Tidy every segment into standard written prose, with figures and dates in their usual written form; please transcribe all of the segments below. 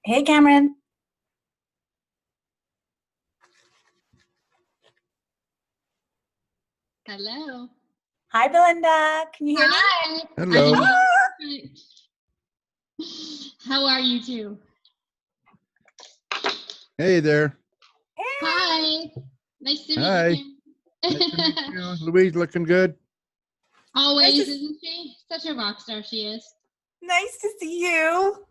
Hey, Cameron. Hello. Hi, Belinda. Can you hear me? Hi. Hello. How are you two? Hey there. Hey. Hi. Nice to Hi. meet you. Nice to meet you. Louise looking good. Always, Nice to- isn't she? Such a rock star she is. Nice to see you.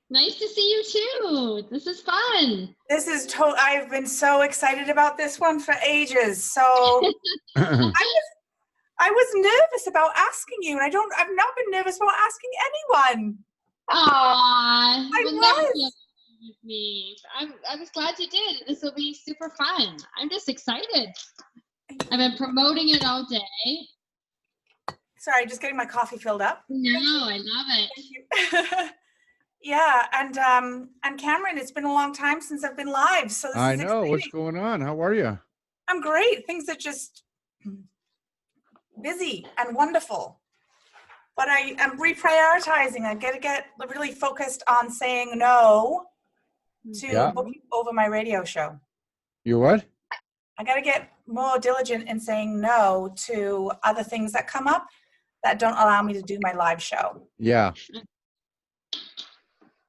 Nice to see you too. This is fun. This is I've been so excited about this one for ages. So I was nervous about asking you, and I've not been nervous about asking anyone. Aww. I You'll never feel with me. I was glad you did. This will be super fun. I'm just excited. I've been promoting it all day. Sorry, just getting my coffee filled up. No, I love it. Thank you. Yeah, and Cameron, it's been a long time since I've been live, so this I is know. exciting. What's going on? How are you? I'm great. Things are just busy and wonderful. But I am reprioritizing. I got to get really focused on saying no to booking over my radio show. You what? I got to get more diligent in saying no to other things that come up that don't allow me to do my live show. Yeah.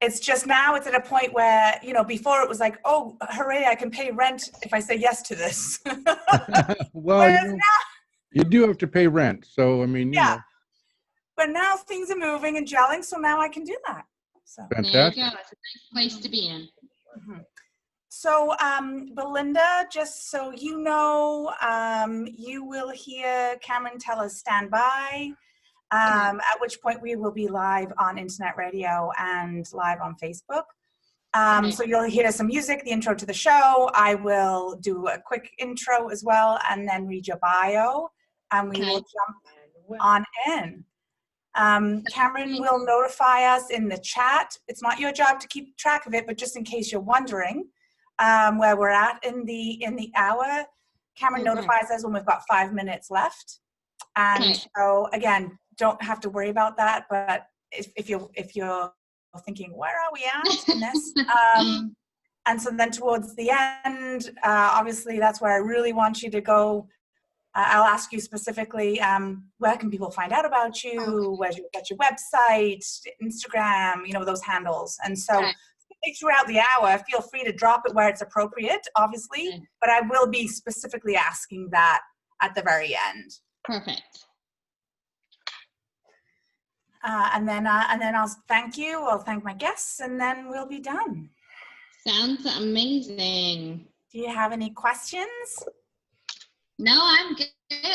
It's just now it's at a point where, before it was like, oh, hooray, I can pay rent if I say yes to this. Well, you do have to pay rent. So, I mean, you know. But now things are moving and gelling, so now I can do that. So Fantastic. There you go. It's a nice place to be in. Mm-hmm. So, Belinda, just so you know, you will hear Cameron tell us stand by, at which point we will be live on internet radio and live on Facebook. So you'll hear some music, the intro to the show. I will do a quick intro as well and then read your bio, and we will jump on in. Cameron will notify us in the chat. It's not your job to keep track of it, but just in case you're wondering where we're at in the hour, Cameron notifies us when we've got 5 minutes left. And so again, don't have to worry about that. But if you're thinking, where are we at in this? And so then towards the end, obviously that's where I really want you to go. I'll ask you specifically, where can people find out about you? Where's your website, Instagram, those handles. And so throughout the hour, feel free to drop it where it's appropriate, obviously, but I will be specifically asking that at the very end. Perfect. And then I'll thank you. I'll thank my guests, and then we'll be done. Sounds amazing. Do you have any questions? No, I'm good.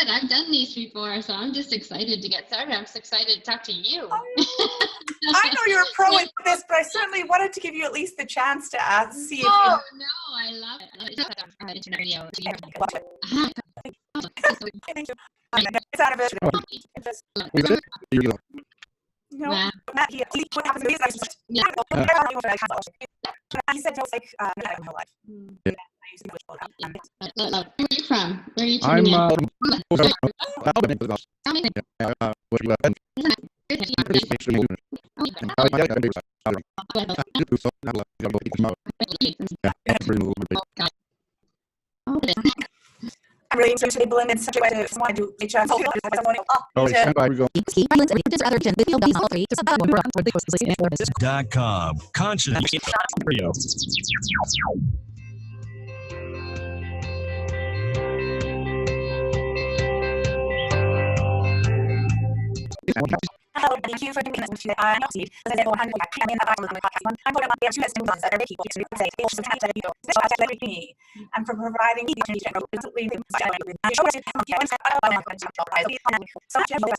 I've done these before, so I'm just excited to get started. I'm so excited to talk to you. I know you're a pro at this, but I certainly wanted to give you at least the chance to see if you... No, I love it. Internet radio. Thank you. It's out of it. No, not here. What happens is he said no, like, not in my life. Where are you from? Where are you I'm I'm really interested in Belinda in such a way to want to do HR. .com. Conscious Radio. Hello, thank you for doing this today. I'm Steve. This is I'm in the podcast. I'm putting up the two testimonials that every people can say, they should have that video. This was every me. And for providing me the opportunity to completely with the show to have you and so much of the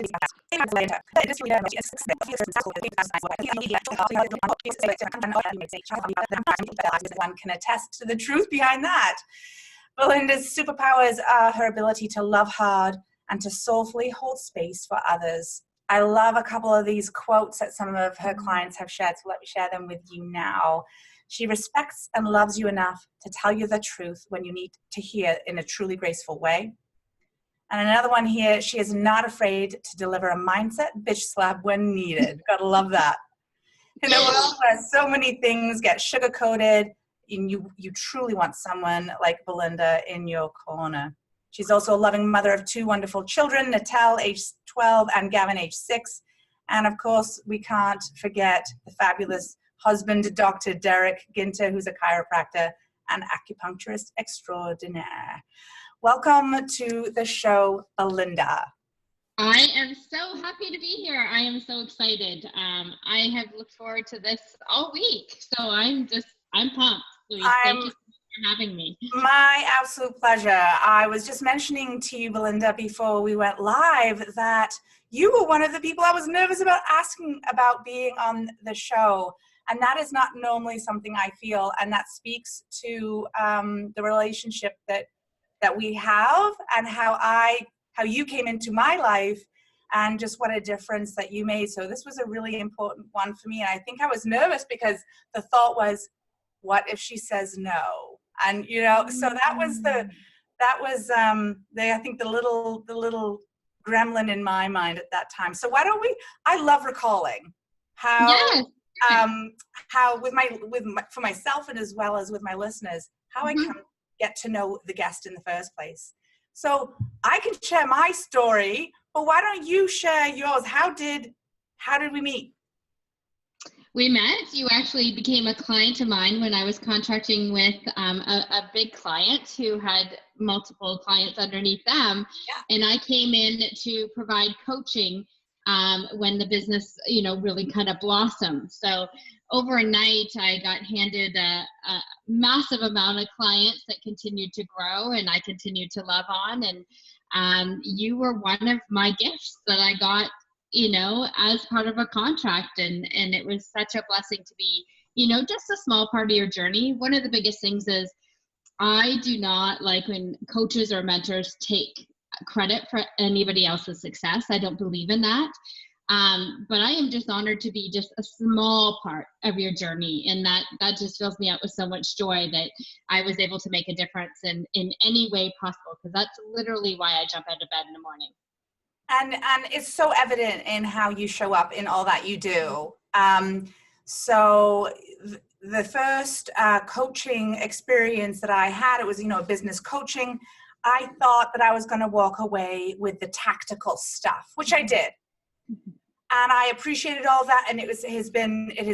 later. It is really much one can attest to the truth behind that. Belinda's superpowers are her ability to love hard and to soulfully hold space for others. I love a couple of these quotes that some of her clients have shared, so let me share them with you now. She respects and loves you enough to tell you the truth when you need to hear in a truly graceful way. And another one here, she is not afraid to deliver a mindset bitch slap when needed. Gotta love that. In a world where so many things get sugar-coated, and you truly want someone like Belinda in your corner. She's also a loving mother of 2 wonderful children, Natal, age 12, and Gavin, age 6. And of course, we can't forget the fabulous husband, Dr. Derek Ginter, who's a chiropractor and acupuncturist extraordinaire. Welcome to the show, Belinda. I am so happy to be here. I am so excited. I have looked forward to this all week, so I'm pumped. Louise, thank you for having me. My absolute pleasure. I was just mentioning to you, Belinda, before we went live, that you were one of the people I was nervous about asking about being on the show. And that is not normally something I feel, and that speaks to the relationship that we have, and how you came into my life, and just what a difference that you made. So this was a really important one for me, and I think I was nervous because the thought was, what if she says no? And so that was I think the little gremlin in my mind at that time. So why don't we? I love recalling how. Yes. How for myself and as well as with my listeners, how I can get to know the guest in the first place. So I can share my story, but why don't you share yours? How did we meet? We met. You actually became a client of mine when I was contracting with a big client who had multiple clients underneath them. Yeah. And I came in to provide coaching when the business, really kind of blossomed. So overnight, I got handed a massive amount of clients that continued to grow, and I continued to love on. And you were one of my gifts that I got, as part of a contract. And it was such a blessing to be, just a small part of your journey. One of the biggest things is I do not like when coaches or mentors take credit for anybody else's success. I don't believe in that. But I am just honored to be just a small part of your journey. And that just fills me up with so much joy that I was able to make a difference in any way possible, because that's literally why I jump out of bed in the morning. And it's so evident in how you show up in all that you do. So the first coaching experience that I had, it was, business coaching. I thought that I was going to walk away with the tactical stuff, which I did. And I appreciated all that, and it has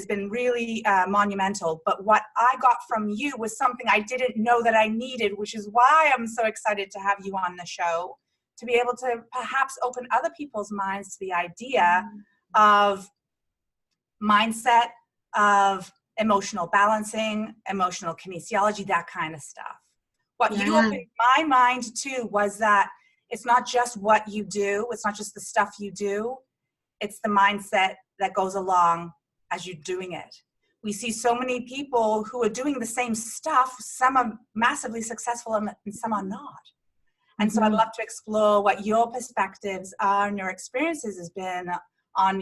been really monumental. But what I got from you was something I didn't know that I needed, which is why I'm so excited to have you on the show, to be able to perhaps open other people's minds to the idea of mindset, of emotional balancing, emotional kinesiology, that kind of stuff. What you opened my mind to was that it's not just what you do, it's not just the stuff you do, it's the mindset that goes along as you're doing it. We see so many people who are doing the same stuff. Some are massively successful and some are not. And so I'd love to explore what your perspectives are and your experiences has been on,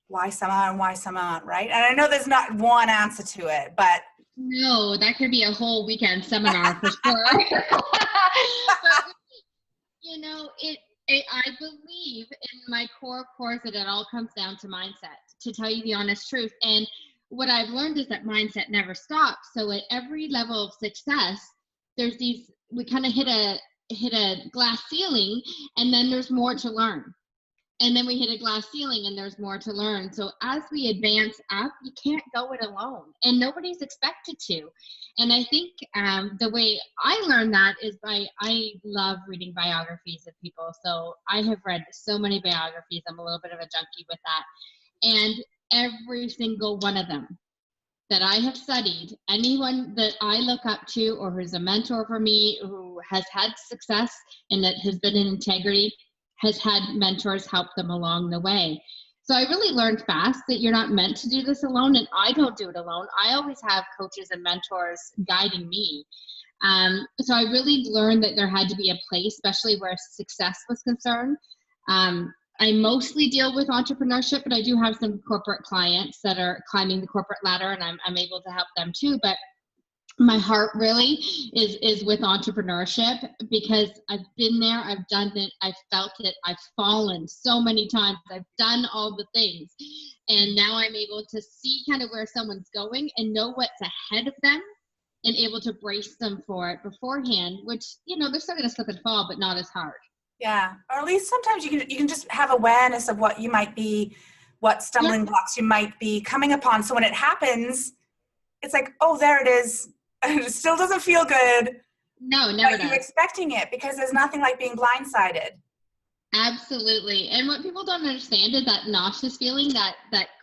why some are and why some aren't, right? And I know there's not one answer to it, but. No, that could be a whole weekend seminar for sure. But, I believe in my core that it all comes down to mindset, to tell you the honest truth. And what I've learned is that mindset never stops. So at every level of success, there's we kind of hit a glass ceiling, and then there's more to learn. And then we hit a glass ceiling and there's more to learn. So as we advance up, you can't go it alone, and nobody's expected to. And I think the way I learned that is I love reading biographies of people. So I have read so many biographies. I'm a little bit of a junkie with that. And every single one of them that I have studied, anyone that I look up to or who's a mentor for me, who has had success and that has been in integrity, has had mentors help them along the way. So I really learned fast that you're not meant to do this alone, and I don't do it alone. I always have coaches and mentors guiding me. So I really learned that there had to be a place, especially where success was concerned. I mostly deal with entrepreneurship, but I do have some corporate clients that are climbing the corporate ladder, and I'm able to help them too. But my heart really is with entrepreneurship, because I've been there, I've done it, I've felt it, I've fallen so many times, I've done all the things, and now I'm able to see kind of where someone's going and know what's ahead of them and able to brace them for it beforehand, which, you know, they're still going to slip and fall, but not as hard. Yeah, or at least sometimes you can just have awareness of what you might be, what stumbling blocks you might be coming upon. So when it happens, it's like, oh, there it is. It still doesn't feel good. No, never but you're does. expecting it, because there's nothing like being blindsided. Absolutely. And what people don't understand is that nauseous feeling, that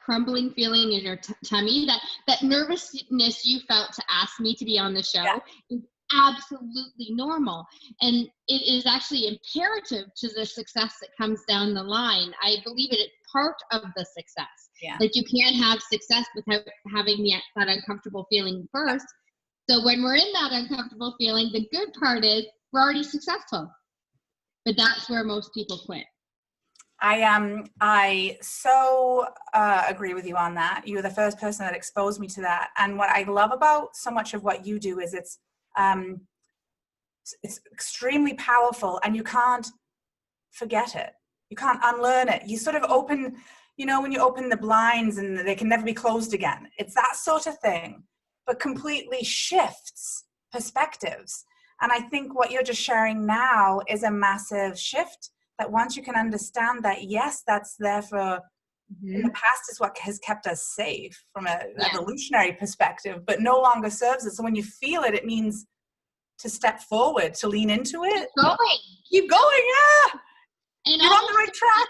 crumbling feeling in your tummy, that nervousness you felt to ask me to be on the show is absolutely normal. And it is actually imperative to the success that comes down the line. I believe it's part of the success. Yeah. Like, you can't have success without having that uncomfortable feeling first. So when we're in that uncomfortable feeling, the good part is we're already successful. But that's where most people quit. I so agree with you on that. You were the first person that exposed me to that. And what I love about so much of what you do is it's extremely powerful, and you can't forget it. You can't unlearn it. You sort of open, you know, when you open the blinds and they can never be closed again. It's that sort of thing, but completely shifts perspectives. And I think what you're just sharing now is a massive shift, that once you can understand that, yes, that's there for, in the past is what has kept us safe from an evolutionary perspective, but no longer serves us. So when you feel it, it means to step forward, to lean into it. Keep going, yeah. And you're on the right track.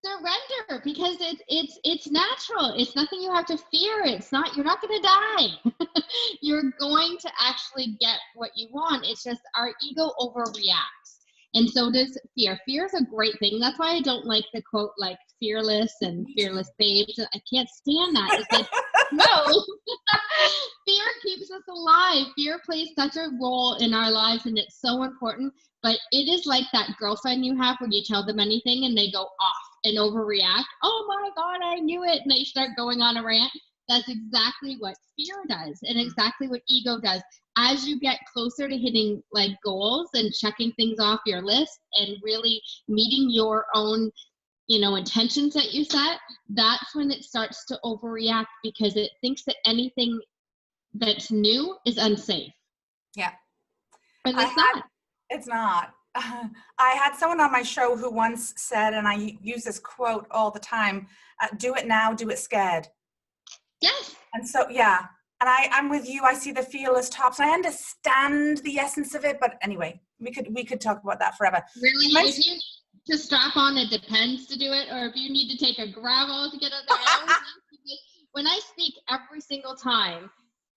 Surrender, because it's natural. It's nothing you have to fear. You're not going to die. You're going to actually get what you want. It's just our ego overreacts. And so does fear. Fear is a great thing. That's why I don't like the quote, like, fearless and fearless babes. I can't stand that. It's like, no. Fear keeps us alive. Fear plays such a role in our lives, and it's so important. But it is like that girlfriend you have when you tell them anything and they go off and overreact. Oh my God, I knew it. And they start going on a rant. That's exactly what fear does, and exactly what ego does. As you get closer to hitting, like, goals and checking things off your list and really meeting your own, you know, intentions that you set, that's when it starts to overreact, because it thinks that anything that's new is unsafe. Yeah. But it's not. It's not. I had someone on my show who once said, and I use this quote all the time, do it now, do it scared. Yes. And so, yeah. And I'm with you. I see the fearless tops. I understand the essence of it, but anyway, we could talk about that forever. Really, if you need to strap on a Depends to do it, or if you need to take a gravel to get out there, when I speak every single time,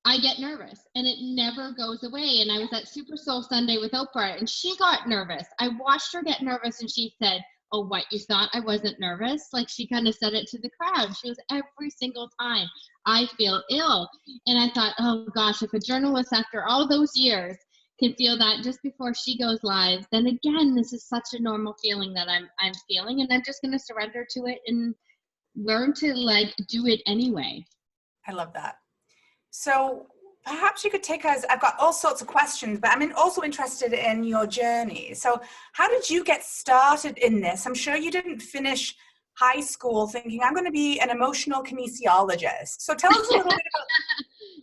I get nervous, and it never goes away. And I was at Super Soul Sunday with Oprah, and she got nervous. I watched her get nervous, and she said, "Oh, what, you thought I wasn't nervous?" Like, she kind of said it to the crowd. She was, every single time, I feel ill. And I thought, oh gosh, if a journalist after all those years can feel that just before she goes live, then again, this is such a normal feeling that I'm feeling, and I'm just going to surrender to it and learn to, like, do it anyway. I love that. So perhaps you could take us, I've got all sorts of questions, but I'm also interested in your journey. So how did you get started in this? I'm sure you didn't finish high school thinking, I'm going to be an emotional kinesiologist. So tell us a little bit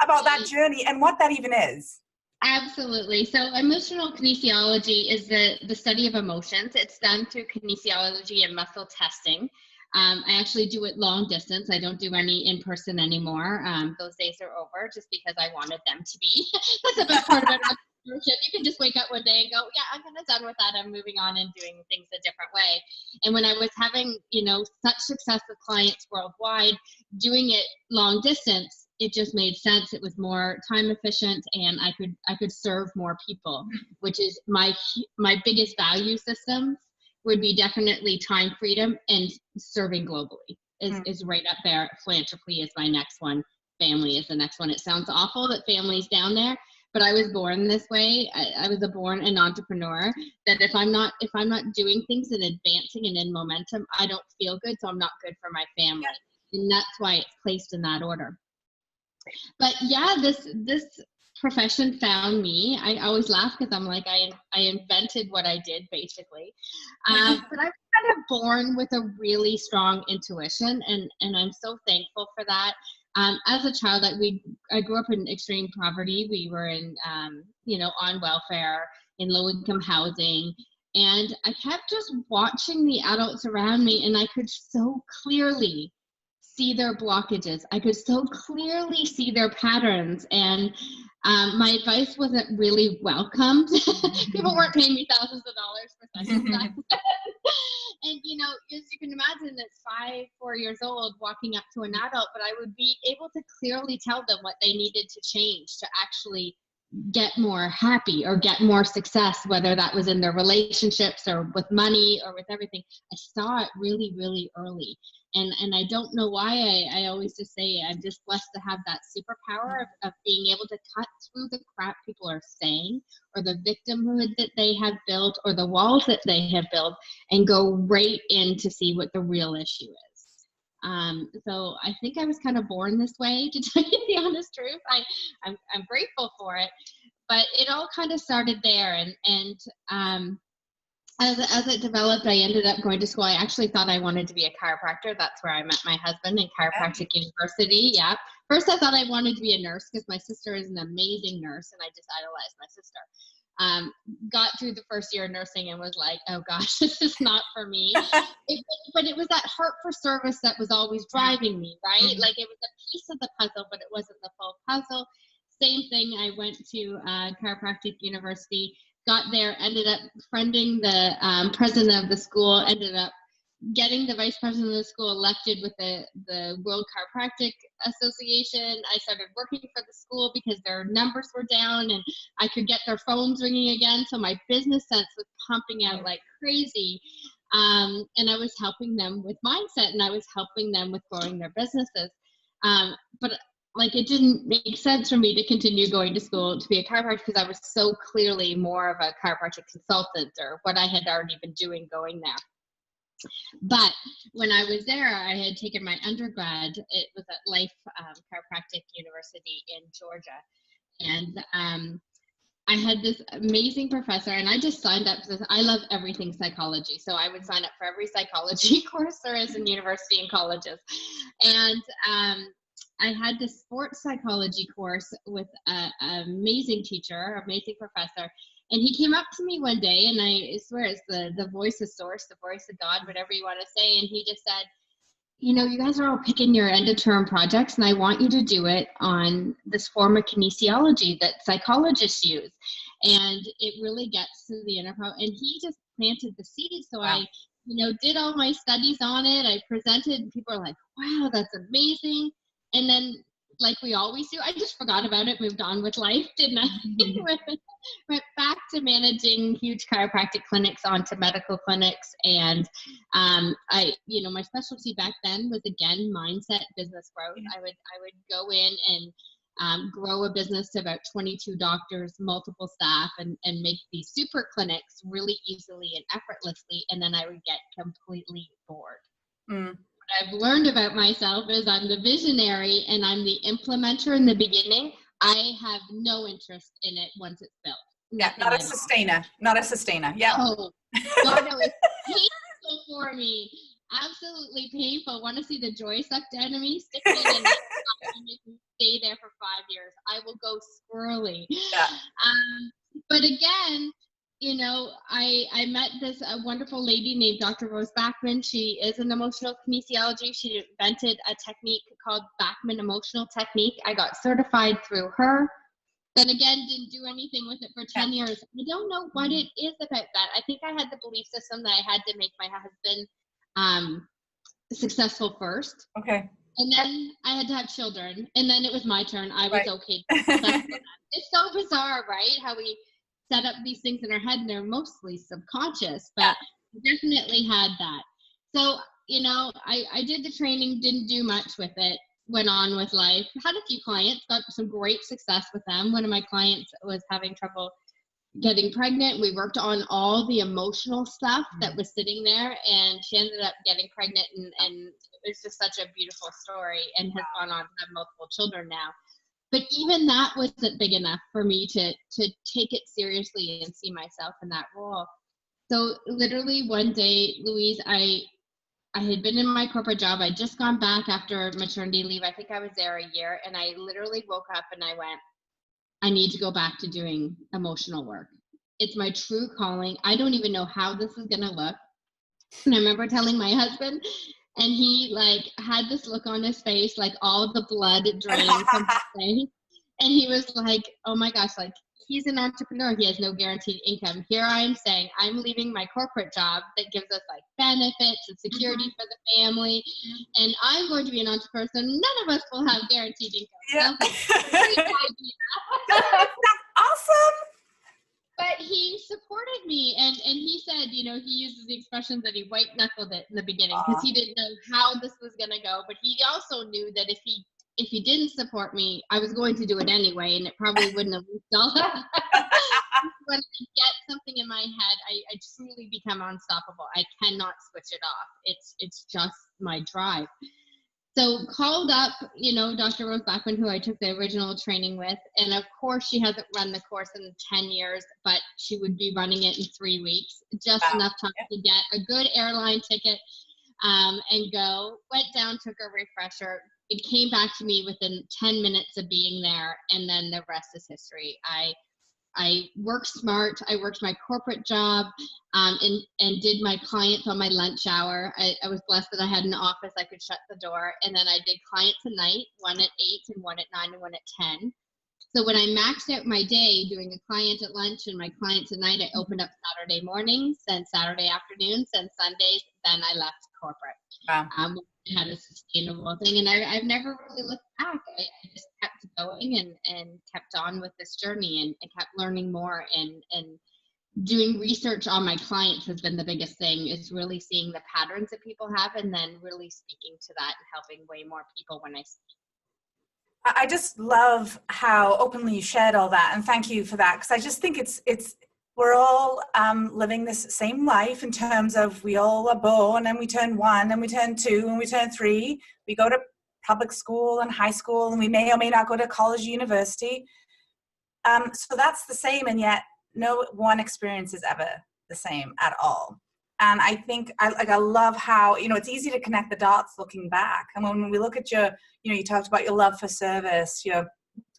about that journey and what that even is. Absolutely. So emotional kinesiology is the study of emotions. It's done through kinesiology and muscle testing. I actually do it long distance. I don't do any in person anymore. Those days are over, just because I wanted them to be. That's the best part about entrepreneurship. You can just wake up one day and go, yeah, I'm kind of done with that. I'm moving on and doing things a different way. And when I was having, you know, such success with clients worldwide, doing it long distance, it just made sense. It was more time efficient, and I could serve more people, which is my biggest value system. Would be definitely time freedom, and serving globally is right up there. Philanthropy is my next one. Family is the next one. It sounds awful that family's down there, but I was born this way. I was born an entrepreneur, that if I'm not doing things and advancing and in momentum, I don't feel good. So I'm not good for my family. And that's why it's placed in that order. But yeah, this profession found me. I always laugh because I'm like, I invented what I did, basically. But I was kind of born with a really strong intuition, and I'm so thankful for that. As a child, I grew up in extreme poverty. We were in, on welfare, in low-income housing. And I kept just watching the adults around me, and I could so clearly see their blockages. I could so clearly see their patterns. And my advice wasn't really welcomed. People weren't paying me thousands of dollars for sessions back then. And, as you can imagine, it's 4 years old walking up to an adult, but I would be able to clearly tell them what they needed to change to actually get more happy or get more success, whether that was in their relationships or with money or with everything. I saw it really, really early. And I don't know why. I always just say I'm just blessed to have that superpower of being able to cut through the crap people are saying, or the victimhood that they have built, or the walls that they have built, and go right in to see what the real issue is. So I think I was kind of born this way, to tell you the honest truth. I'm grateful for it, but it all kind of started there. And as it developed, I ended up going to school. I actually thought I wanted to be a chiropractor. That's where I met my husband, in Chiropractic University. Yeah. First, I thought I wanted to be a nurse because my sister is an amazing nurse, and I just idolized my sister. Got through the first year of nursing and was like, oh gosh, this is not for me. But it was that heart for service that was always driving me, right? Like, it was a piece of the puzzle, but it wasn't the full puzzle. Same thing. I went to Chiropractic University, got there, ended up friending the president of the school, ended up getting the vice president of the school elected with the World Chiropractic Association. I started working for the school because their numbers were down and I could get their phones ringing again. So my business sense was pumping out like crazy. And I was helping them with mindset, and I was helping them with growing their businesses. But like, it didn't make sense for me to continue going to school to be a chiropractor because I was so clearly more of a chiropractic consultant, or what I had already been doing going there. But when I was there, I had taken my undergrad. It was at Life Chiropractic University in Georgia. And I had this amazing professor, and I just signed up for this. I love everything psychology. So I would sign up for every psychology course there is in university and colleges. And I had this sports psychology course with an amazing teacher, amazing professor. And he came up to me one day, and I swear it's the voice of source, the voice of God, whatever you want to say. And he just said, you guys are all picking your end of term projects, and I want you to do it on this form of kinesiology that psychologists use. And it really gets to the inner power. And he just planted the seed. So wow. I, did all my studies on it. I presented, and people are like, wow, that's amazing. And then, like we always do, I just forgot about it, moved on with life, didn't I? Went back to managing huge chiropractic clinics onto medical clinics. And my specialty back then was, again, mindset, business growth. I would go in and grow a business to about 22 doctors, multiple staff, and make these super clinics really easily and effortlessly. And then I would get completely bored. What I've learned about myself is I'm the visionary and I'm the implementer in the beginning. I have no interest in it once it's built. Yeah, not a sustainer. Not a sustainer. Yeah. Oh, God, no, it's painful for me. Absolutely painful. Want to see the joy sucked out of me? Stick me in and make me stay there for 5 years. I will go squirrely. Yeah. But again, I met this wonderful lady named Dr. Rose Backman. She is an emotional kinesiology. She invented a technique called Backman Emotional Technique. I got certified through her. Then again, didn't do anything with it for 10 years. I don't know what it is about that. I think I had the belief system that I had to make my husband successful first. Okay. And then I had to have children. And then it was my turn. I was okay. It's so bizarre, right? How we set up these things in our head, and they're mostly subconscious, but definitely had that. So, I did the training, didn't do much with it, went on with life, had a few clients, got some great success with them. One of my clients was having trouble getting pregnant. We worked on all the emotional stuff that was sitting there, and she ended up getting pregnant, and it's just such a beautiful story, and has gone on to have multiple children now. But even that wasn't big enough for me to take it seriously and see myself in that role. So literally one day, Louise, I had been in my corporate job. I'd just gone back after maternity leave. I think I was there a year, and I literally woke up and I went, I need to go back to doing emotional work. It's my true calling. I don't even know how this is going to look. And I remember telling my husband, and he like had this look on his face, like all the blood drained from his face. And he was like, oh my gosh, like he's an entrepreneur. He has no guaranteed income. Here I am saying I'm leaving my corporate job that gives us like benefits and security for the family. And I'm going to be an entrepreneur. So none of us will have guaranteed income. Yeah. Great idea. Awesome. But he supported me, and he said, you know, he uses the expression that he white knuckled it in the beginning because he didn't know how this was going to go. But he also knew that if he didn't support me, I was going to do it anyway, and it probably wouldn't have reached all that. When I get something in my head, I truly become unstoppable. I cannot switch it off. It's just my drive. So called up, you know, Dr. Rose Backman, who I took the original training with. And of course, she hasn't run the course in 10 years, but she would be running it in 3 weeks, just enough time to get a good airline ticket and go. Went down, took a refresher. It came back to me within 10 minutes of being there. And then the rest is history. I worked smart. I worked my corporate job and did my clients on my lunch hour. I was blessed that I had an office. I could shut the door. And then I did clients at night, one at 8 and one at 9 and one at 10. So when I maxed out my day doing a client at lunch and my clients at night, I opened up Saturday mornings, then Saturday afternoons, then Sundays, then I left corporate. Wow. I had a sustainable thing, and I've never really looked back. I just kept going and kept on with this journey and kept learning more and doing research on my clients has been the biggest thing, is really seeing the patterns that people have and then really speaking to that and helping way more people when I speak. I just love how openly you shared all that, and thank you for that, because I just think it's we're all living this same life in terms of we all are born and we turn 1 and we turn 2 and we turn 3. We go to public school and high school, and we may or may not go to college, university. So that's the same, and yet no one experience is ever the same at all. And I think I love how, you know, it's easy to connect the dots looking back. And when we look at your, you know, you talked about your love for service, your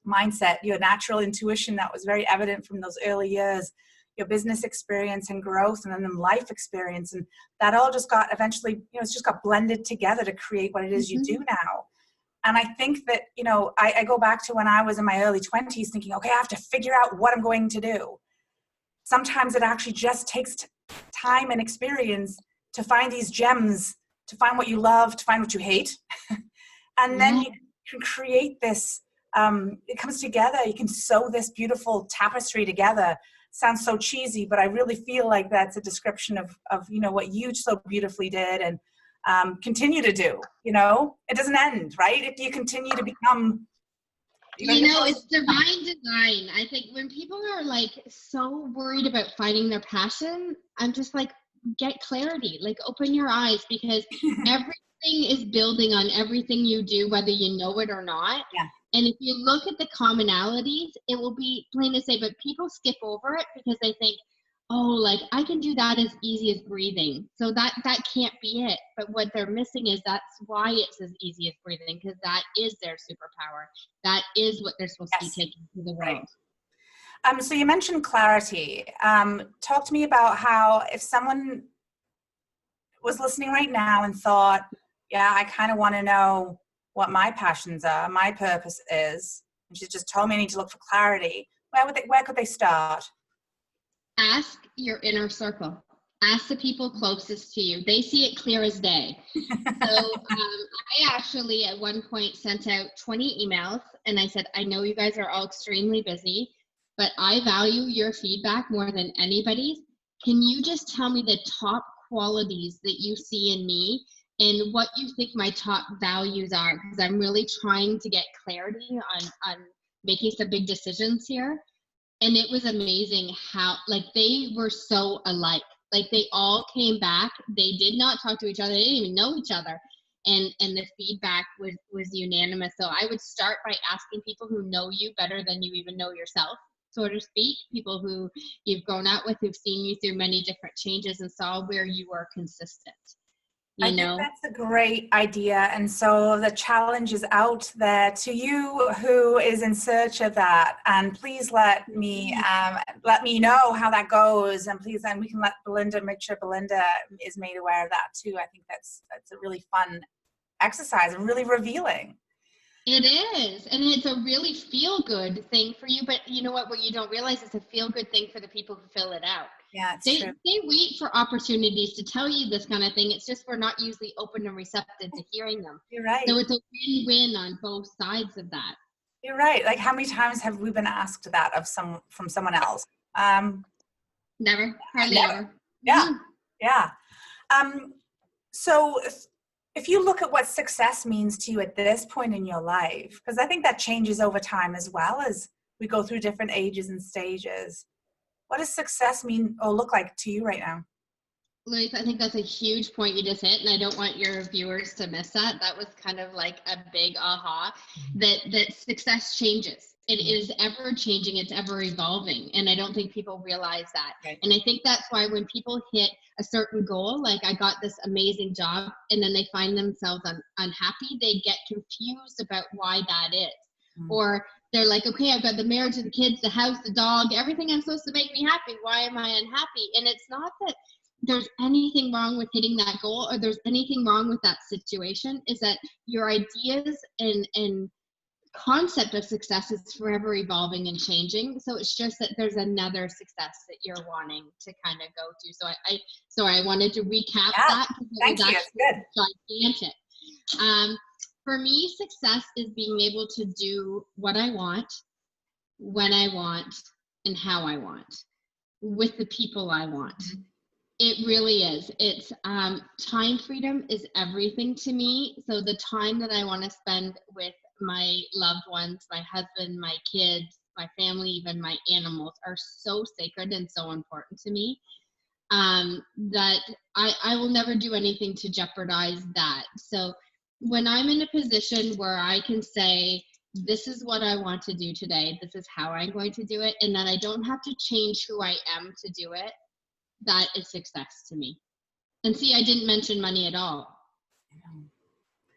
mindset, your natural intuition that was very evident from those early years, your business experience and growth, and then life experience. And that all just got eventually, you know, it's just got blended together to create what it is you do now. And I think that, you know, I go back to when I was in my early 20s thinking, okay, I have to figure out what I'm going to do. Sometimes it actually just takes time and experience to find these gems, to find what you love, to find what you hate. And then you can create this, it comes together. You can sew this beautiful tapestry together. Sounds so cheesy, but I really feel like that's a description of you know, what you so beautifully did and continue to do. You know, it doesn't end, right? If you continue to become, you know, it's divine design. I think when people are like so worried about finding their passion, I'm just like, get clarity, like open your eyes, because everything is building on everything you do, whether you know it or not. Yeah. And if you look at the commonalities, it will be plain to say, but people skip over it because they think, oh, like I can do that as easy as breathing. So that can't be it. But what they're missing is that's why it's as easy as breathing, because that is their superpower. That is what they're supposed to be taking to the world. Right. So you mentioned clarity. Talk to me about how, if someone was listening right now and thought, yeah, I kind of want to know what my passions are, my purpose is, and she just told me I need to look for clarity, where could they start? Ask your inner circle. Ask the people closest to you. They see it clear as day. So I actually at one point sent out 20 emails and I said, I know you guys are all extremely busy, but I value your feedback more than anybody's. Can you just tell me the top qualities that you see in me and what you think my top values are? Because I'm really trying to get clarity on making some big decisions here. And it was amazing how, like, they were so alike. Like, they all came back. They did not talk to each other. They didn't even know each other. and the feedback was unanimous. So I would start by asking people who know you better than you even know yourself, so to speak, people who you've grown up with, who've seen you through many different changes and saw where you were consistent. I think that's a great idea. And so the challenge is out there to you who is in search of that. And please let me know how that goes. And please, and we can let Belinda, make sure Belinda is made aware of that too. I think that's a really fun exercise and really revealing. It is. And it's a really feel-good thing for you. But you know what you don't realize, it's a feel-good thing for the people who fill it out. Yeah, it's true. They wait for opportunities to tell you this kind of thing. It's just we're not usually open and receptive to hearing them. You're right. So it's a win-win on both sides of that. You're right. Like, how many times have we been asked that from someone else? Never. Hardly ever. Yeah. Yeah. So if you look at what success means to you at this point in your life, because I think that changes over time as well as we go through different ages and stages. What does success mean or look like to you right now? Louise, I think that's a huge point you just hit, and I don't want your viewers to miss that. That was kind of like a big aha, that success changes. It is ever changing, it's ever evolving, and I don't think people realize that. Right. And I think that's why when people hit a certain goal, like I got this amazing job, and then they find themselves unhappy, they get confused about why that is. Or they're like, okay, I've got the marriage, the kids, the house, the dog, everything I'm supposed to make me happy. Why am I unhappy? And it's not that there's anything wrong with hitting that goal or there's anything wrong with that situation. Is that your ideas and concept of success is forever evolving and changing. So it's just that there's another success that you're wanting to kind of go to. So I wanted to recap that. Thank you. It's good. Gigantic. For me, success is being able to do what I want, when I want, and how I want, with the people I want. It really is. It's time freedom is everything to me. So the time that I want to spend with my loved ones, my husband, my kids, my family, even my animals are so sacred and so important to me that I will never do anything to jeopardize that. So when I'm in a position where I can say, this is what I want to do today, this is how I'm going to do it, and that I don't have to change who I am to do it, that is success to me. And see, I didn't mention money at all.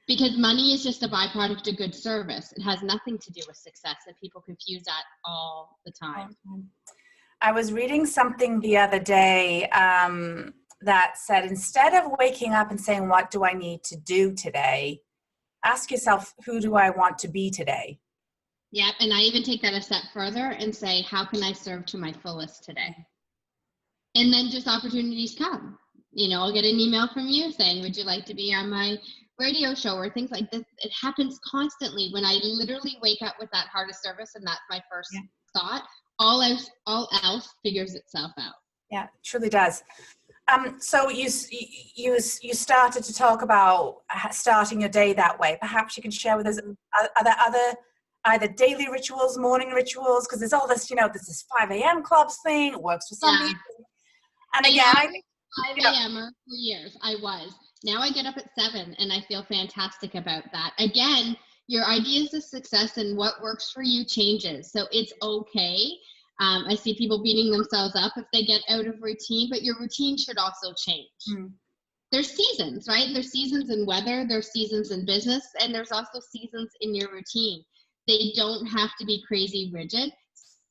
Because money is just a byproduct of good service. It has nothing to do with success, and people confuse that all the time. I was reading something the other day that said, instead of waking up and saying, what do I need to do today? Ask yourself, who do I want to be today? Yep, and I even take that a step further and say, how can I serve to my fullest today? And then just opportunities come. You know, I'll get an email from you saying, would you like to be on my radio show or things like this? It happens constantly when I literally wake up with that heart of service, and that's my first thought. All else figures itself out. Yeah, it truly does. So you started to talk about starting your day that way. Perhaps you can share with us, are there other either daily rituals, morning rituals? Because there's all this, this is 5 a.m. clubs thing. It works for some people. And again, I 5 a.m. for years. I was. Now I get up at 7 and I feel fantastic about that. Again, your ideas of success and what works for you changes. So it's okay. I see people beating themselves up if they get out of routine, but your routine should also change. There's seasons, right? There's seasons in weather, there's seasons in business, and there's also seasons in your routine. They don't have to be crazy rigid.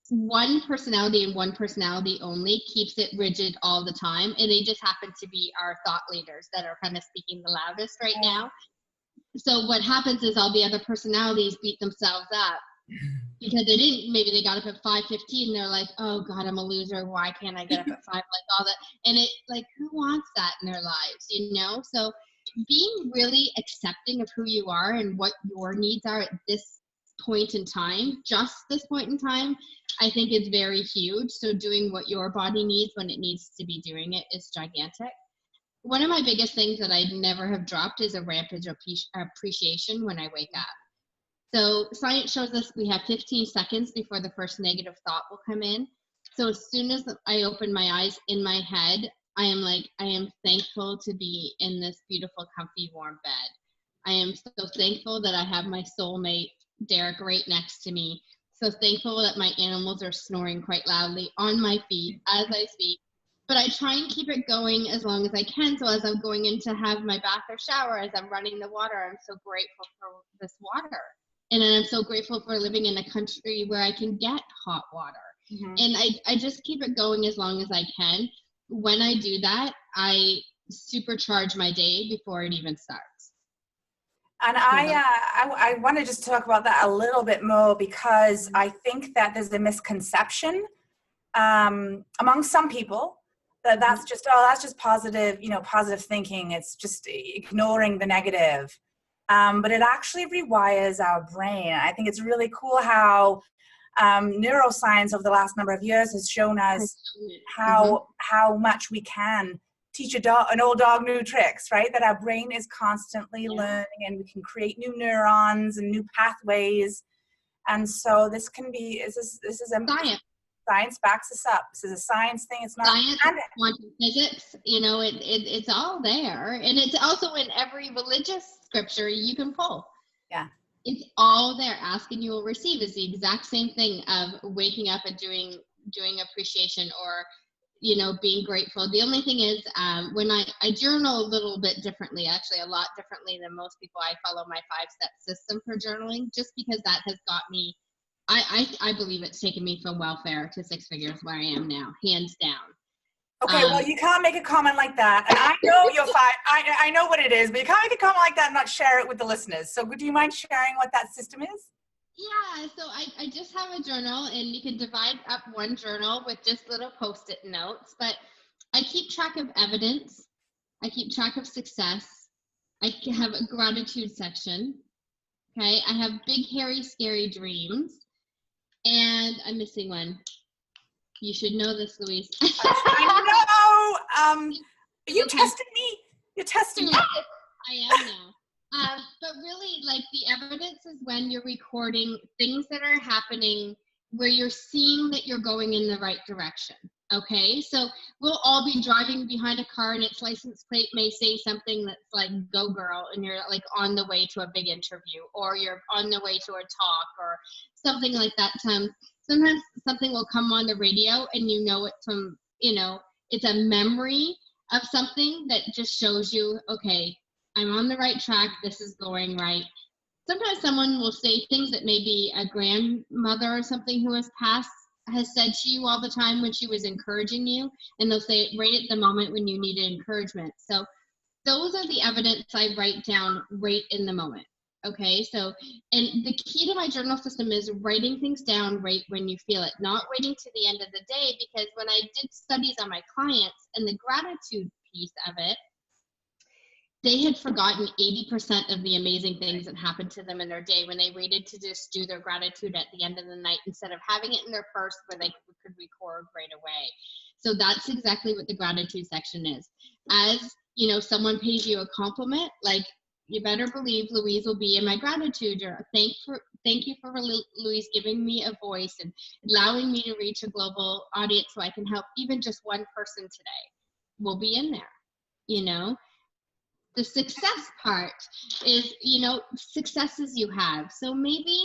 One personality and one personality only keeps it rigid all the time, and they just happen to be our thought leaders that are kind of speaking the loudest right now. So what happens is all the other personalities beat themselves up because maybe they got up at 5:15, they're like, oh God, I'm a loser, why can't I get up at 5, like all that. And it, like, who wants that in their lives, So being really accepting of who you are and what your needs are at this point in time, just this point in time, I think is very huge. So doing what your body needs when it needs to be doing it is gigantic. One of my biggest things that I never have dropped is a rampage of appreciation when I wake up. So science shows us we have 15 seconds before the first negative thought will come in. So as soon as I open my eyes in my head, I am thankful to be in this beautiful, comfy, warm bed. I am so thankful that I have my soulmate, Derek, right next to me. So thankful that my animals are snoring quite loudly on my feet as I speak. But I try and keep it going as long as I can. So as I'm going in to have my bath or shower, as I'm running the water, I'm so grateful for this water. And I'm so grateful for living in a country where I can get hot water. Mm-hmm. And I just keep it going as long as I can. When I do that, I supercharge my day before it even starts. And I want to just talk about that a little bit more, because I think that there's a misconception among some people that that's just positive, positive thinking. It's just ignoring the negative. But it actually rewires our brain. I think it's really cool how neuroscience over the last number of years has shown us how much we can teach an old dog new tricks, right? That our brain is constantly learning, and we can create new neurons and new pathways. And so this is science. Science backs us up. This is a science thing. It's not science, quantum physics. It's all there, and it's also in every religious scripture you can pull. Yeah, it's all there. Ask and you will receive is the exact same thing of waking up and doing appreciation, or being grateful. The only thing is, when I journal a little bit differently, actually a lot differently than most people. I follow my 5-step system for journaling, just because that has got me, I believe it's taken me from welfare to 6 figures where I am now, hands down. Okay, well, you can't make a comment like that. And I know you're fine. I know what it is, but you can't make a comment like that and not share it with the listeners. So do you mind sharing what that system is? Yeah, so I just have a journal, and you can divide up one journal with just little Post-it notes, but I keep track of evidence. I keep track of success. I have a gratitude section. Okay, I have big, hairy, scary dreams, and I'm missing one. You should know this, Louise. I know. You tested me. You're testing me. I am now. But really, like, the evidence is when you're recording things that are happening where you're seeing that you're going in the right direction. Okay, so we'll all be driving behind a car, and its license plate may say something that's like "Go Girl," and you're like on the way to a big interview, or you're on the way to a talk, or something like that. Sometimes something will come on the radio, and it's from, it's a memory of something that just shows you, okay, I'm on the right track. This is going right. Sometimes someone will say things that maybe a grandmother or something who has passed has said to you all the time when she was encouraging you, and they'll say it right at the moment when you needed encouragement. So those are the evidence I write down right in the moment. Okay, so, and the key to my journal system is writing things down right when you feel it, not waiting to the end of the day, because when I did studies on my clients and the gratitude piece of it, they had forgotten 80% of the amazing things that happened to them in their day when they waited to just do their gratitude at the end of the night instead of having it in their purse where they could record right away. So that's exactly what the gratitude section is. As someone pays you a compliment, like, you better believe Louise will be in my gratitude. Or thank you for Louise giving me a voice and allowing me to reach a global audience so I can help even just one person today. Will be in there. The success part is, successes you have. So maybe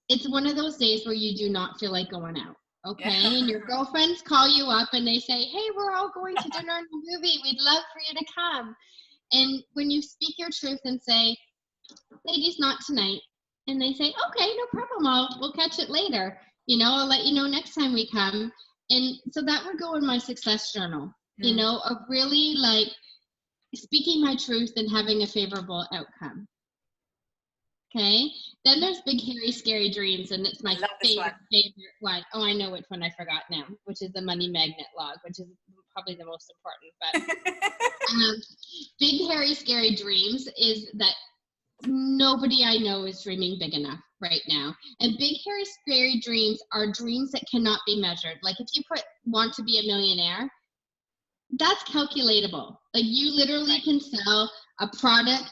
it's one of those days where you do not feel like going out. Okay. Yeah. And your girlfriends call you up and they say, hey, we're all going to dinner and a movie. We'd love for you to come. And when you speak your truth and say, ladies, not tonight. And they say, okay, no problem. We'll catch it later. I'll let you know next time we come. And so that would go in my success journal, of really like speaking my truth and having a favorable outcome. Okay. Then there's big, hairy, scary dreams, and it's my favorite one. Oh, I know which one I forgot now, which is the money magnet log, which is probably the most important. But big, hairy, scary dreams is that nobody I know is dreaming big enough right now. And big, hairy, scary dreams are dreams that cannot be measured. Like if you want to be a millionaire, that's calculatable. Like you literally can sell a product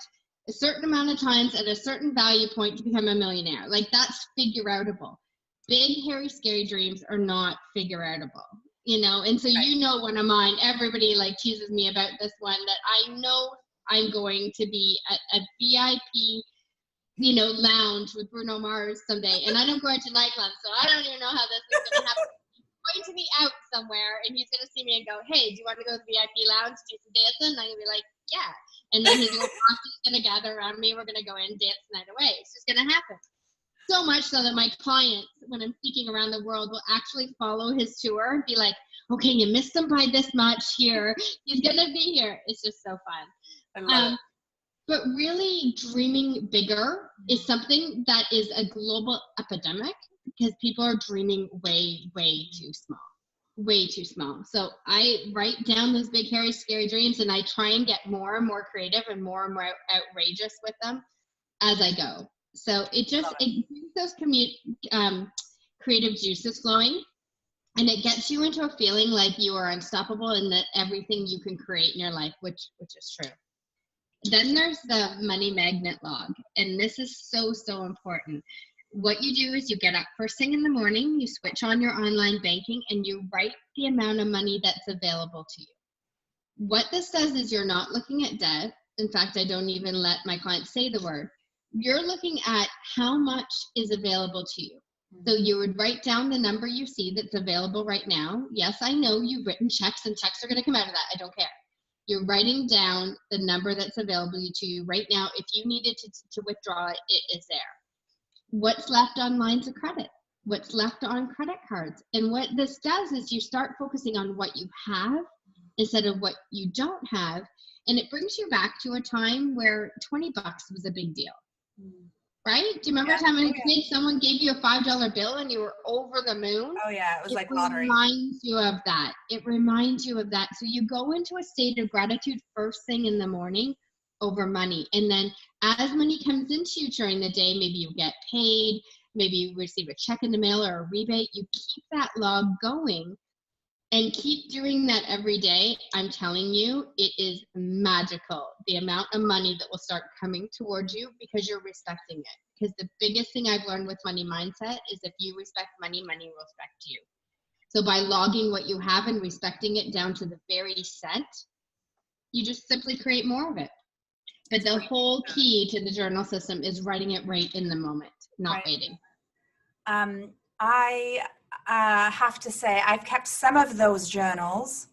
a certain amount of times at a certain value point to become a millionaire. Like that's figure outable. Big, hairy, scary dreams are not figure outable, And so, one of mine, everybody like teases me about this one that I know I'm going to be at a VIP, lounge with Bruno Mars someday. And I don't go into nightclubs, so I don't even know how this is going to happen. He's going to be out somewhere, and he's going to see me and go, hey, do you want to go to the VIP lounge, do some dancing? And I'm going to be like, yeah. And then his little posse is going to gather around me. We're going to go in and dance the night away. It's just going to happen. So much so that my clients, when I'm speaking around the world, will actually follow his tour and be like, okay, you missed him by this much here. He's going to be here. It's just so fun. I love it. But really dreaming bigger is something that is a global epidemic because people are dreaming way, way too small. Way too small. So I write down those big, hairy, scary dreams, and I try and get more and more creative and more outrageous with them as I go. So it brings those creative juices flowing, and it gets you into a feeling like you are unstoppable and that everything you can create in your life, which is true. Then there's the money magnet log, and this is so, so important. What you do is you get up first thing in the morning, you switch on your online banking, and you write the amount of money that's available to you. What this does is you're not looking at debt. In fact, I don't even let my clients say the word. You're looking at how much is available to you. So you would write down the number you see that's available right now. Yes, I know you've written checks, and checks are going to come out of that. I don't care. You're writing down the number that's available to you right now. If you needed to withdraw it, it is there. What's left on lines of credit? What's left on credit cards? And what this does is you start focusing on what you have instead of what you don't have. And it brings you back to a time where $20 was a big deal. Right? Do you remember a time when a kid, someone gave you a $5 bill and you were over the moon? Oh yeah, it was like lottery. It reminds you of that. It reminds you of that. So you go into a state of gratitude first thing in the morning over money. And then as money comes into you during the day, maybe you get paid, maybe you receive a check in the mail or a rebate, you keep that log going and keep doing that every day. I'm telling you, it is magical, the amount of money that will start coming towards you because you're respecting it. Because the biggest thing I've learned with money mindset is if you respect money, money will respect you. So by logging what you have and respecting it down to the very cent, you just simply create more of it. But the whole key to the journal system is writing it right in the moment, not waiting. I have to say I've kept some of those journals,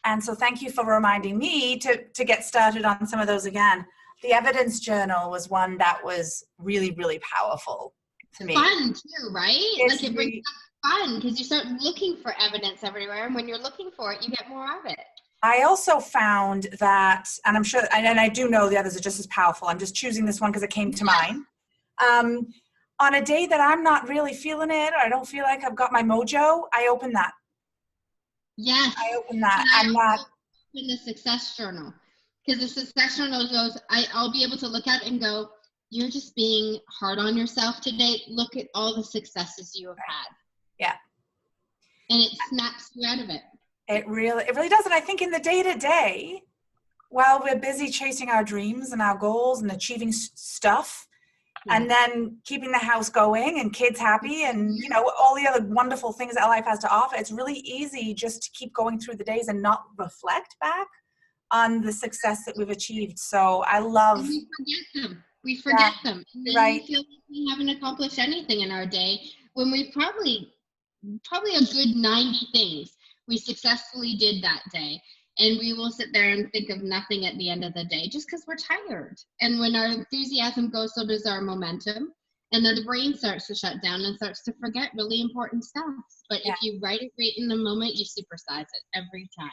and so thank you for reminding me to get started on some of those again. The evidence journal was one that was really, really powerful to me. Fun too, right? It's like it brings fun because you start looking for evidence everywhere, and when you're looking for it, you get more of it. I also found that, and I'm sure, and I do know the others are just as powerful. I'm just choosing this one because it came to mind. On a day that I'm not really feeling it, or I don't feel like I've got my mojo, I open that. Yes. I open that. And I open the success journal. Because the success journal goes, I'll be able to look at it and go, you're just being hard on yourself today. Look at all the successes you have had. Yeah. And it snaps you out of it. It really does. And I think in the day-to-day, while we're busy chasing our dreams and our goals and achieving stuff, and then keeping the house going and kids happy and, all the other wonderful things that life has to offer, it's really easy just to keep going through the days and not reflect back on the success that we've achieved. So I love... And we forget them. We forget them. And then we feel like we haven't accomplished anything in our day when we probably a good 90 things we successfully did that day. And we will sit there and think of nothing at the end of the day just because we're tired. And when our enthusiasm goes, so does our momentum. And then the brain starts to shut down and starts to forget really important stuff. But if you write it right in the moment, you supersize it every time.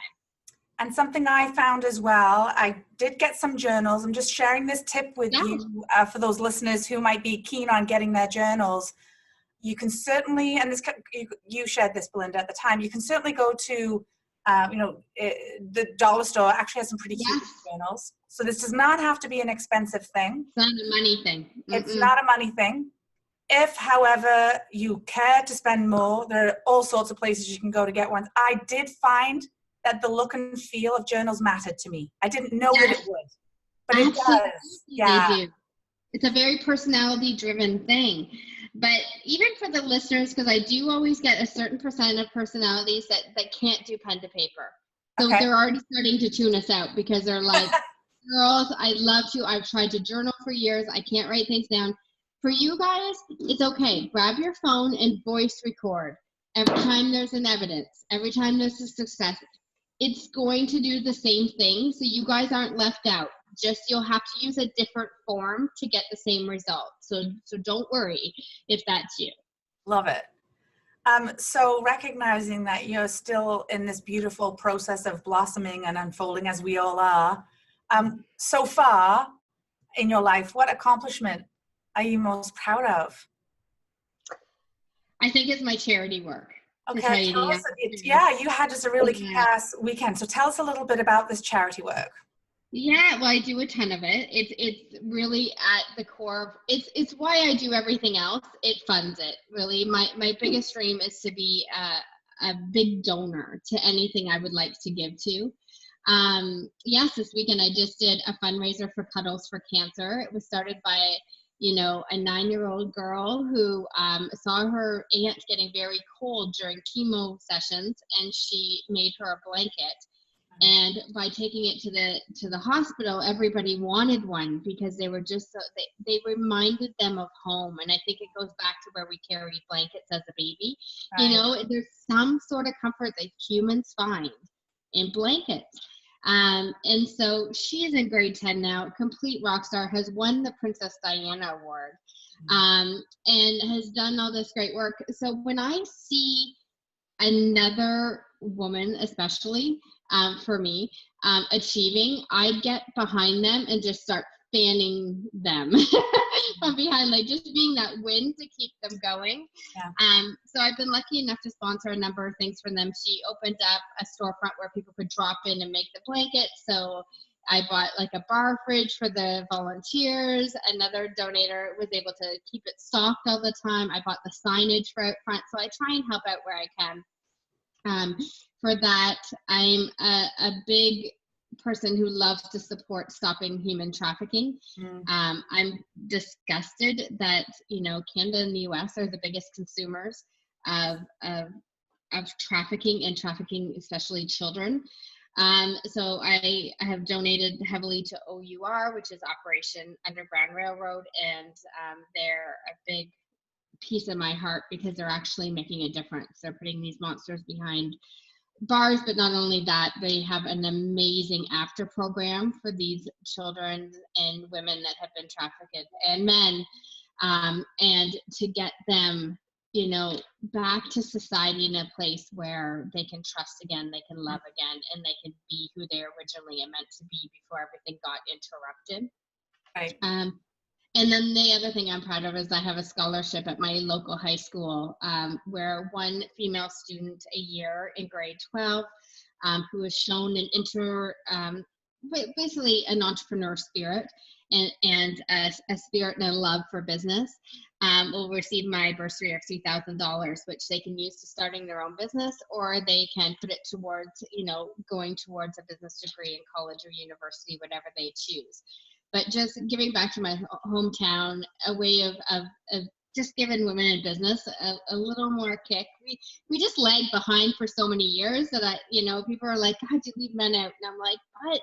And something I found as well, I did get some journals. I'm just sharing this tip with you for those listeners who might be keen on getting their journals. You can certainly, and you shared this, Belinda, at the time, you can certainly go to the dollar store actually has some pretty cute journals. So this does not have to be an expensive thing. It's not a money thing. It's not a money thing. If, however, you care to spend more, there are all sorts of places you can go to get ones. I did find that the look and feel of journals mattered to me. I didn't know that it would, but it does. Yeah. They do. It's a very personality-driven thing. But even for the listeners, because I do always get a certain percent of personalities that can't do pen to paper. So they're already starting to tune us out because they're like, girls, I love to. I've tried to journal for years. I can't write things down. For you guys, it's okay. Grab your phone and voice record. Every time there's an evidence, every time there's a success, it's going to do the same thing. So you guys aren't left out. Just you'll have to use a different form to get the same result. So don't worry if that's you. Love it. So recognizing that you're still in this beautiful process of blossoming and unfolding, as we all are, so far in your life, what accomplishment are you most proud of? I think it's my charity work. Okay, you had just a really kick-ass weekend. So tell us a little bit about this charity work. Yeah, well, I do a ton of it. It's really at the core of it's why I do everything else. It funds it, really. My biggest dream is to be a big donor to anything I would like to give to. Yes, this weekend I just did a fundraiser for Cuddles for Cancer. It was started by a 9-year-old girl who saw her aunt getting very cold during chemo sessions, and she made her a blanket. And by taking it to the hospital, everybody wanted one because they were just so they reminded them of home. And I think it goes back to where we carried blankets as a baby. Right. There's some sort of comfort that humans find in blankets. And so she is in grade 10 now, complete rock star, has won the Princess Diana Award, and has done all this great work. So when I see another woman, especially for me, achieving, I get behind them and just start fanning them from behind, like just being that wind to keep them going. Yeah. So I've been lucky enough to sponsor a number of things for them. She opened up a storefront where people could drop in and make the blankets. So I bought like a bar fridge for the volunteers. Another donator was able to keep it stocked all the time. I bought the signage for out front. So I try and help out where I can. For that, I'm a big person who loves to support stopping human trafficking. I'm disgusted that Canada and the US are the biggest consumers of trafficking, and trafficking especially children. So I have donated heavily to OUR, which is Operation Underground Railroad, and they're a big piece of my heart because they're actually making a difference. They're putting these monsters behind bars, but not only that, they have an amazing after program for these children and women that have been trafficked, and men, and to get them back to society in a place where they can trust again, they can love again, and they can be who they originally meant to be before everything got interrupted. Right. And then the other thing I'm proud of is I have a scholarship at my local high school where one female student a year in grade 12 who has shown basically an entrepreneur spirit and a spirit and a love for business will receive my bursary of $3,000, which they can use to starting their own business, or they can put it towards, going towards a business degree in college or university, whatever they choose. But just giving back to my hometown, a way of just giving women in business a little more kick. We just lagged behind for so many years that people are like, God, you leave men out. And I'm like, but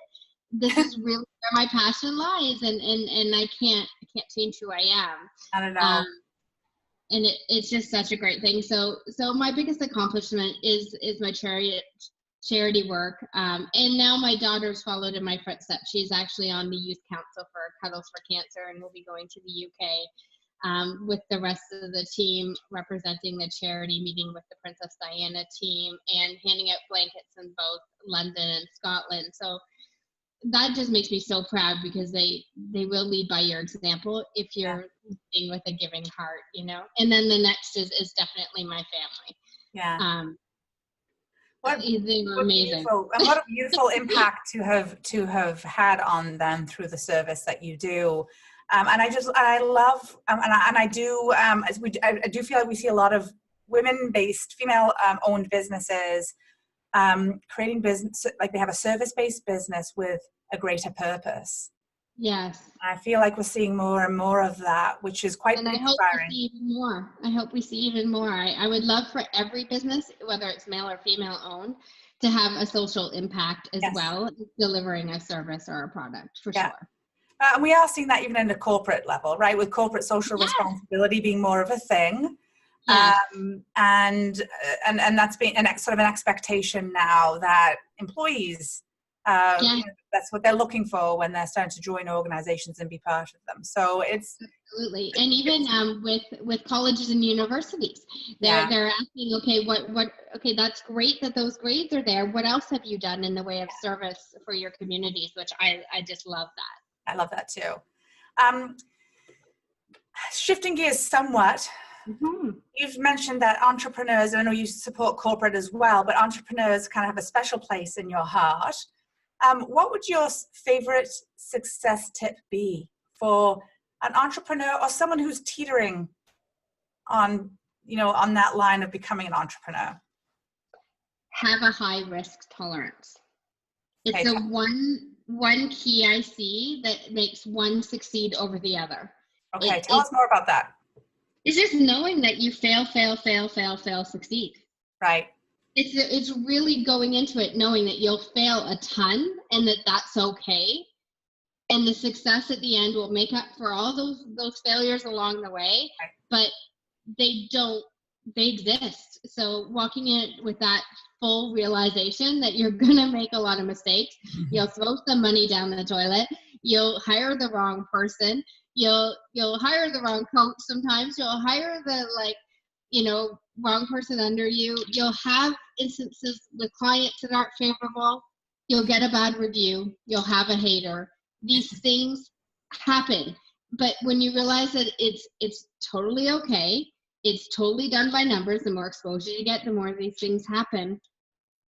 this is really where my passion lies, and I can't change who I am. I don't know. And it's just such a great thing. So my biggest accomplishment is my charity work. And now my daughter's followed in my footsteps. She's actually on the youth council for Cuddles for Cancer, and will be going to the UK with the rest of the team, representing the charity, meeting with the Princess Diana team, and handing out blankets in both London and Scotland. So that just makes me so proud, because they will lead by your example if you're leading with a giving heart, And then the next is definitely my family. Yeah. They were amazing. And what a beautiful impact to have had on them through the service that you do. And I love, and I do feel like we see a lot of women-based, female-owned businesses creating business, like they have a service-based business with a greater purpose. Yes. I feel like we're seeing more and more of that, which is quite And I hope we see even more. I hope we see even more. I would love for every business, whether it's male or female owned, to have a social impact as well, delivering a service or a product, for sure. And we are seeing that even in the corporate level, right? With corporate social responsibility being more of a thing. Yes. And that's been sort of an expectation now that employees, that's what they're looking for when they're starting to join organizations and be part of them. So it's absolutely, and even with colleges and universities, they're asking, okay, that's great that those grades are there. What else have you done in the way of service for your communities? Which I just love that. I love that too. Shifting gears somewhat. Mm-hmm. You've mentioned that entrepreneurs, I know you support corporate as well, but entrepreneurs kind of have a special place in your heart. What would your favorite success tip be for an entrepreneur or someone who's teetering on that line of becoming an entrepreneur? Have a high risk tolerance. It's the one key I see that makes one succeed over the other. Okay, tell us more about that. It's just knowing that you fail, succeed. Right. It's really going into it knowing that you'll fail a ton and that's okay. And the success at the end will make up for all those failures along the way. Right. But they exist. So walking in with that full realization that you're going to make a lot of mistakes, you'll throw some money down the toilet, you'll hire the wrong person, you'll hire the wrong coach sometimes, you'll hire the wrong person under you, you'll have instances with clients that aren't favorable, you'll get a bad review, you'll have a hater. These things happen. But when you realize that it's totally okay, it's totally done by numbers, the more exposure you get, the more these things happen,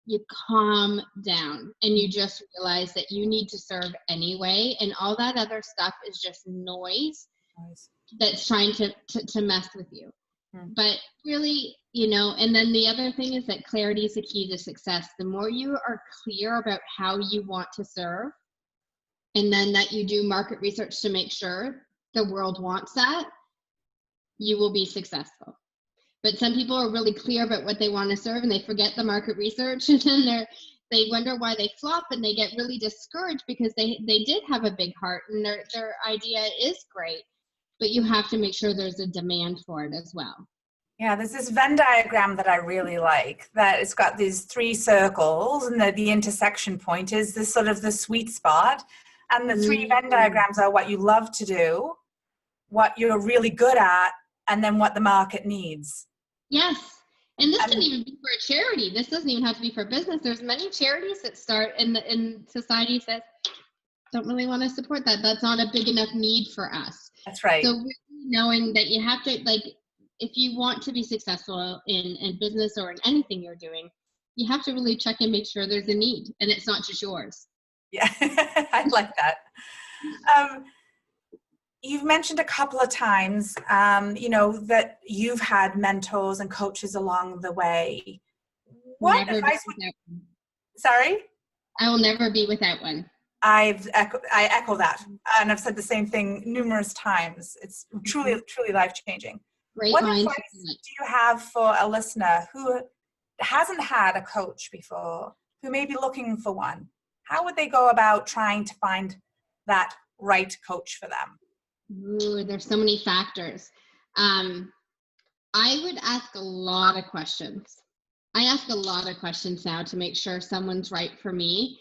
you calm down and you just realize that you need to serve anyway, and all that other stuff is just noise that's trying to mess with you. But really, and then the other thing is that clarity is the key to success. The more you are clear about how you want to serve, and then that you do market research to make sure the world wants that, you will be successful. But some people are really clear about what they want to serve and they forget the market research, and then they wonder why they flop, and they get really discouraged because they did have a big heart and their idea is great, but you have to make sure there's a demand for it as well. Yeah, there's this Venn diagram that I really like, that it's got these 3 circles, and the intersection point is this sort of the sweet spot, and the 3 Venn diagrams are what you love to do, what you're really good at, and then what the market needs. Yes. And this can even be for a charity. This doesn't even have to be for business. There's many charities that start in society says, don't really want to support that. That's not a big enough need for us. That's right. So really knowing that you have to, if you want to be successful in business or in anything you're doing, you have to really check and make sure there's a need and it's not just yours. Yeah, I like that. You've mentioned a couple of times, that you've had mentors and coaches along the way. What advice would you... Sorry? I will never be without one. I echo that, and I've said the same thing numerous times. It's truly life-changing. What advice do you have for a listener who hasn't had a coach before, who may be looking for one? How would they go about trying to find that right coach for them? Ooh, there's so many factors. I would ask a lot of questions. I ask a lot of questions now to make sure someone's right for me.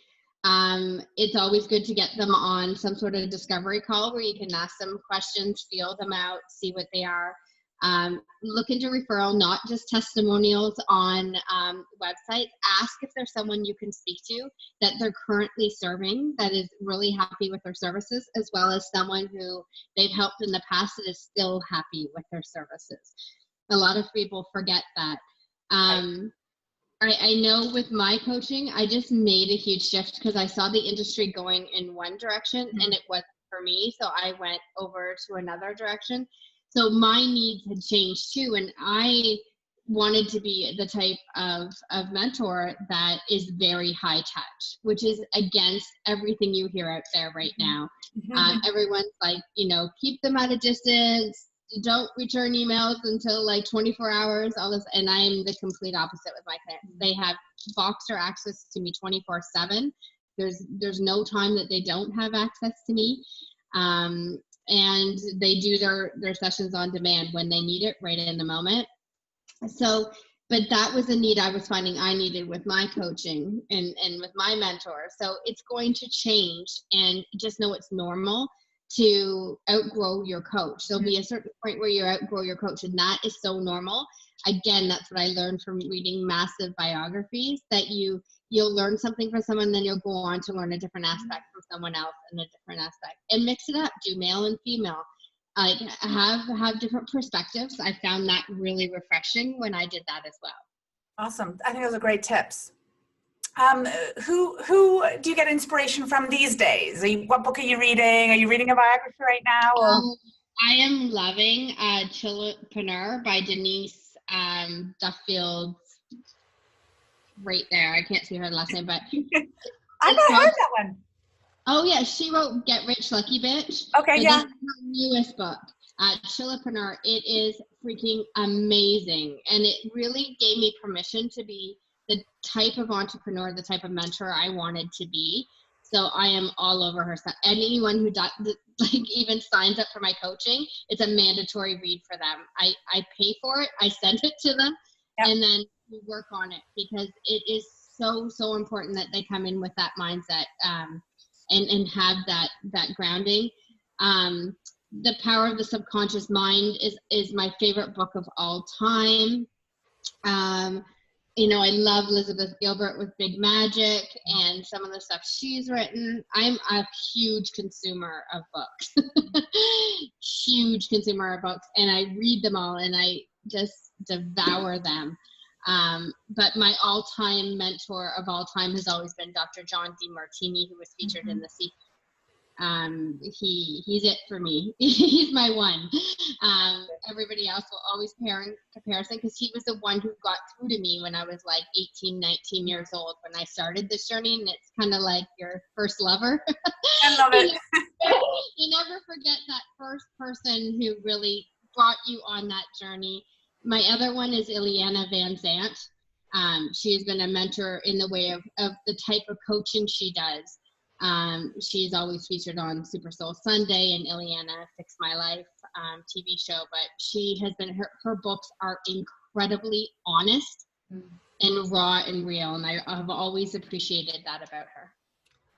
It's always good to get them on some sort of discovery call where you can ask them questions, feel them out, see what they are. Look into referral, not just testimonials on websites. Ask if there's someone you can speak to that they're currently serving that is really happy with their services, as well as someone who they've helped in the past that is still happy with their services. A lot of people forget that. I know with my coaching, I just made a huge shift because I saw the industry going in one direction and it wasn't for me. So I went over to another direction. So my needs had changed too. And I wanted to be the type of mentor that is very high touch, which is against everything you hear out there right now. Everyone's like, you know, keep them at a distance, don't return emails until like 24 hours, all this. And I am the complete opposite with my clients. They have Voxer access to me 24/7. There's no time that they don't have access to me. And they do their sessions on demand when they need it, right in the moment. So, but that was a need I was finding I needed with my coaching and with my mentor. So it's going to change, and just know it's normal to outgrow your coach. There'll be a certain point where you outgrow your coach, and that is so normal. Again, that's what I learned from reading massive biographies, that you'll learn something from someone, then you'll go on to learn a different aspect from someone else and a different aspect, and mix it up, do male and female. Like have different perspectives. I found that really refreshing when I did that as well. Awesome. I think those are great tips. Who do you get inspiration from these days? What book are you reading? Are you reading a biography right now? Or? I am loving Chillapreneur by Denise Duffield. Right there. I can't see her last name, but I've not heard that one. Oh yeah, she wrote Get Rich Lucky Bitch. Okay, yeah. This is her newest book, Chillapreneur. It is freaking amazing, and it really gave me permission to be the type of entrepreneur, the type of mentor I wanted to be. So I am all over her stuff. Anyone who does, like, even signs up for my coaching, it's a mandatory read for them. I pay for it, I send it to them, and then we work on it, because it is so important that they come in with that mindset. And have that grounding. The Power of the Subconscious Mind is my favorite book of all time. You know, I love Elizabeth Gilbert with Big Magic and some of the stuff she's written. I'm a huge consumer of books, huge consumer of books, and I read them all and I just devour them. But my all-time mentor of all time has always been Dr. John DeMartini, who was featured in the sequel. He's it for me. He's my one. Everybody else will always pair in comparison, because he was the one who got through to me when I was like 18, 19 years old when I started this journey, and it's kind of like your first lover. I love it. You never forget that first person who really brought you on that journey. My other one is Ileana Van Zant. She has been a mentor in the way of the type of coaching she does. She's always featured on Super Soul Sunday and Ileana Fix My Life TV show, but she has been, her books are incredibly honest and raw and real, and I have always appreciated that about her.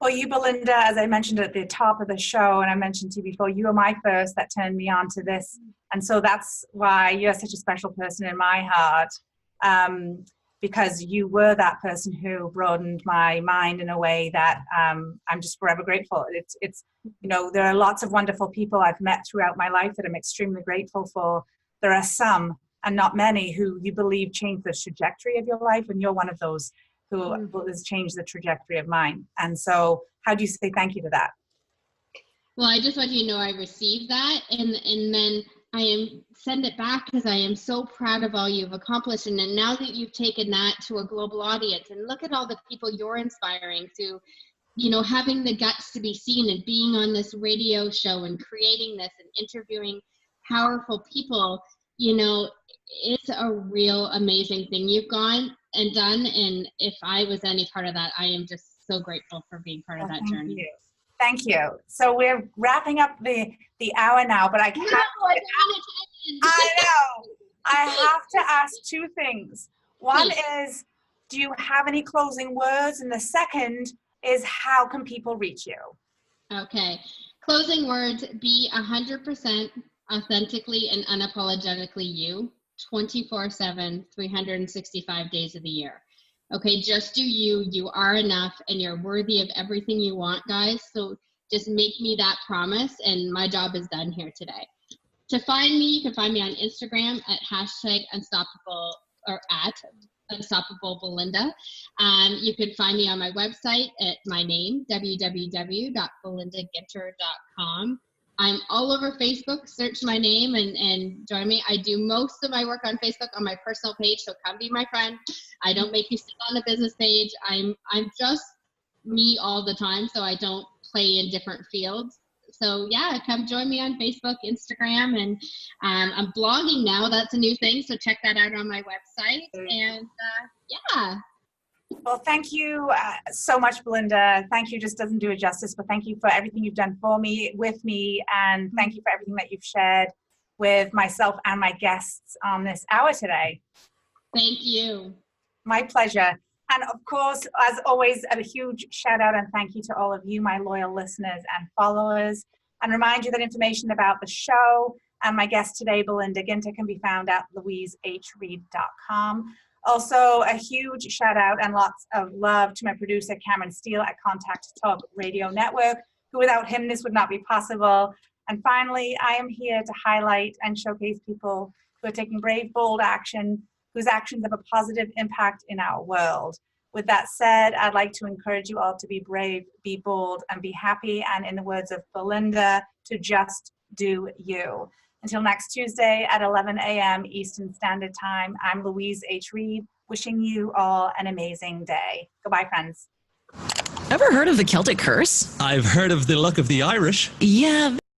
Well, you, Belinda, as I mentioned at the top of the show, and I mentioned to you before, you were my first that turned me on to this. And so that's why you're such a special person in my heart, because you were that person who broadened my mind in a way that I'm just forever grateful. It's you know, there are lots of wonderful people I've met throughout my life that I'm extremely grateful for. There are some, and not many, who you believe changed the trajectory of your life, and you're one of those who has changed the trajectory of mine. And so how do you say thank you to that? Well, I just want you to know I received that, and then send it back, because I am so proud of all you've accomplished. And then now that you've taken that to a global audience, and look at all the people you're inspiring through, you know, having the guts to be seen and being on this radio show and creating this and interviewing powerful people, you know, it's a real amazing thing you've gone and done. And if I was any part of that, I am just so grateful for being part of that journey. Thank you. So we're wrapping up the hour now, but I know. I have to ask two things. One is, do you have any closing words? And the second is, how can people reach you? Okay. Closing words: be 100% authentically and unapologetically you, 24/7, 365 days of the year. Okay, just do you. You are enough, and you're worthy of everything you want, guys. So just make me that promise, and my job is done here today. To find me, you can find me on Instagram at #unstoppable, or at Unstoppable Belinda. You can find me on my website at my name, www.belindaginter.com. I'm all over Facebook. Search my name and join me. I do most of my work on Facebook on my personal page, so come be my friend. I don't make you sit on a business page. I'm just me all the time, so I don't play in different fields. So yeah, come join me on Facebook, Instagram, and I'm blogging now. That's a new thing, so check that out on my website. And yeah. Well, thank you so much, Belinda. Thank you just doesn't do it justice, but thank you for everything you've done for me, with me, and thank you for everything that you've shared with myself and my guests on this hour today. Thank you. My pleasure. And of course, as always, a huge shout out and thank you to all of you, my loyal listeners and followers. And remind you that information about the show and my guest today, Belinda Ginter, can be found at louisehreed.com. Also, a huge shout out and lots of love to my producer, Cameron Steele at Contact Talk Radio Network, who without him, this would not be possible. And finally, I am here to highlight and showcase people who are taking brave, bold action, whose actions have a positive impact in our world. With that said, I'd like to encourage you all to be brave, be bold, and be happy. And in the words of Belinda, to just do you. Until next Tuesday at 11 a.m. Eastern Standard Time, I'm Louise H. Reed, wishing you all an amazing day. Goodbye, friends. Ever heard of the Celtic curse? I've heard of the luck of the Irish. Yeah.